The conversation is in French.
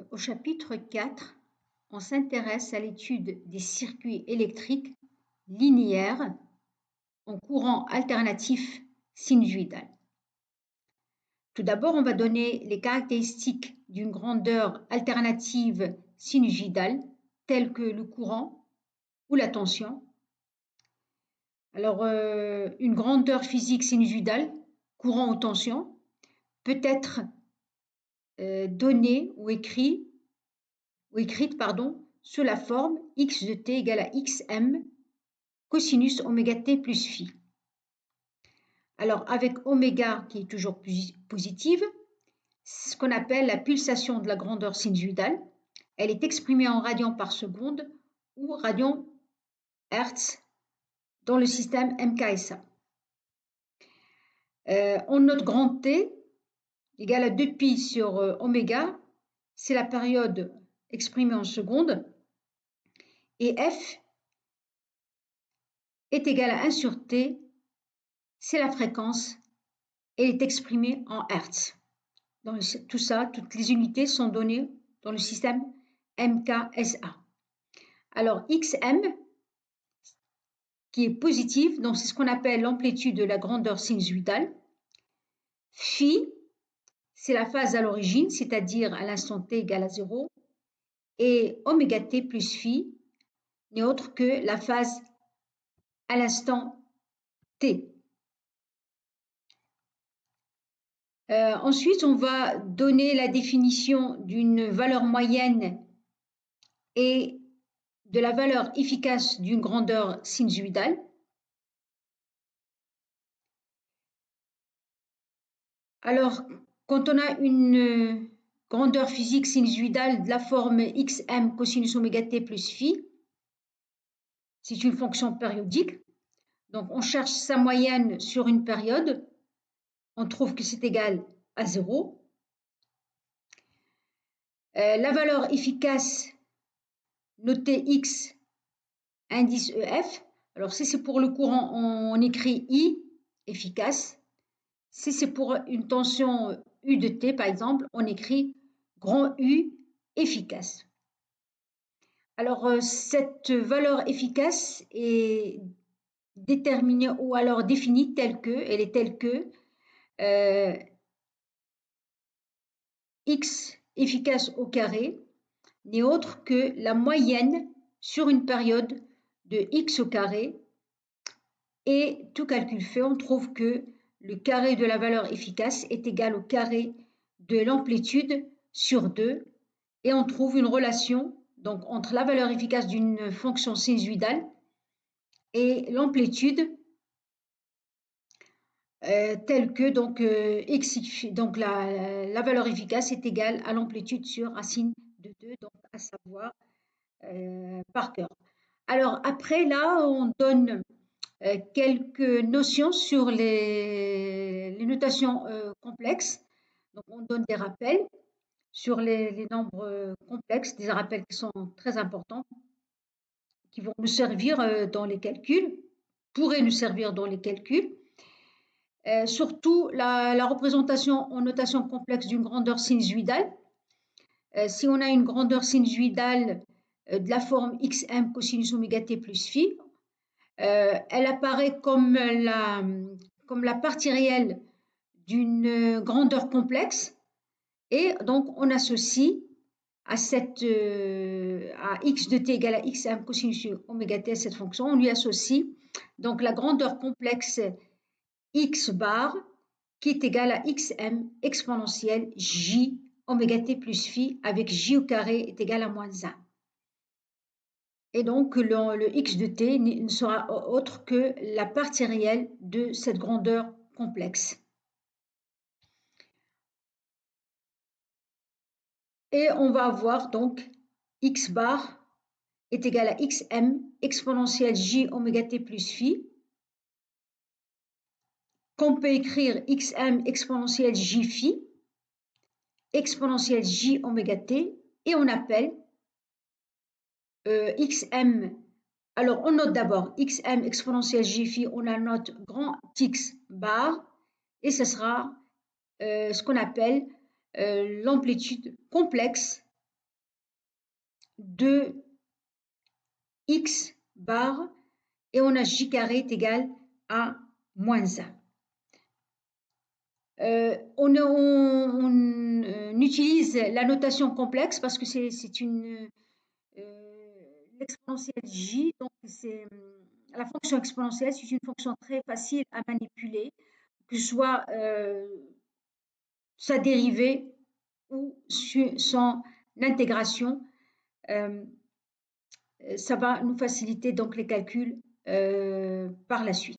Au chapitre 4, on s'intéresse à l'étude des circuits électriques linéaires en courant alternatif sinusoïdal. Tout d'abord, on va donner les caractéristiques d'une grandeur alternative sinusoïdale, telles que le courant ou la tension. Alors, une grandeur physique sinusoïdale, courant ou tension, peut être donnée ou écrite sous la forme x de t égale à xm cosinus oméga t plus phi. Alors, avec oméga qui est toujours positive, c'est ce qu'on appelle la pulsation de la grandeur sinusoïdale. Elle est exprimée en radians par seconde ou radians hertz dans le système MKSA. On note grand T égale à 2pi sur oméga, c'est la période exprimée en secondes, et F est égal à 1 sur T, c'est la fréquence, elle est exprimée en hertz. Donc, tout ça, toutes les unités sont données dans le système MKSA. Alors, XM, qui est positive, donc c'est ce qu'on appelle l'amplitude de la grandeur sinusoïdale. Phi, c'est la phase à l'origine, c'est-à-dire à l'instant t égale à 0. Et oméga t plus phi n'est autre que la phase à l'instant t. Ensuite, on va donner la définition d'une valeur moyenne et de la valeur efficace d'une grandeur sinusoïdale. Alors, quand on a une grandeur physique sinusoïdale de la forme xm cosinus oméga t plus phi, c'est une fonction périodique. Donc, on cherche sa moyenne sur une période. On trouve que c'est égal à 0. La valeur efficace notée x, indice EF. Alors, si c'est pour le courant, on écrit I, efficace. Si c'est pour une tension U de T, par exemple, on écrit grand U, efficace. Alors, cette valeur efficace est déterminée ou alors définie telle que, elle est telle que x efficace au carré n'est autre que la moyenne sur une période de x au carré, et tout calcul fait, on trouve que le carré de la valeur efficace est égal au carré de l'amplitude sur 2, et on trouve une relation donc entre la valeur efficace d'une fonction sinusoïdale et l'amplitude telle que donc, donc la valeur efficace est égale à l'amplitude sur racine de 2, donc à savoir par cœur. Alors après là, on donne quelques notions sur les notations complexes. Donc on donne des rappels sur les nombres complexes, des rappels qui sont très importants, qui vont nous servir dans les calculs, pourraient nous servir dans les calculs. Surtout la représentation en notation complexe d'une grandeur sinusoïdale. Si on a une grandeur sinusoïdale de la forme xm cosinus oméga t plus phi, elle apparaît comme la partie réelle d'une grandeur complexe, et donc on associe à x de t égale à xm cosinus oméga t, cette fonction, on lui associe donc la grandeur complexe x bar qui est égale à xm exponentielle j oméga t plus phi avec j au carré est égal à moins 1. Et donc le x de t ne sera autre que la partie réelle de cette grandeur complexe. Et on va avoir donc x bar est égal à xm exponentielle j oméga t plus phi, qu'on peut écrire xm exponentielle j phi exponentielle j oméga t, et on appelle xm. Alors on note d'abord xm exponentielle j phi, on la note grand x bar, et ce sera ce qu'on appelle l'amplitude complexe de x bar et on a j carré est égal à moins 1. On utilise la notation complexe parce que c'est une l'exponentielle j, donc c'est la fonction exponentielle, c'est une fonction très facile à manipuler, que ce soit sa dérivée ou son intégration. Ça va nous faciliter donc les calculs par la suite.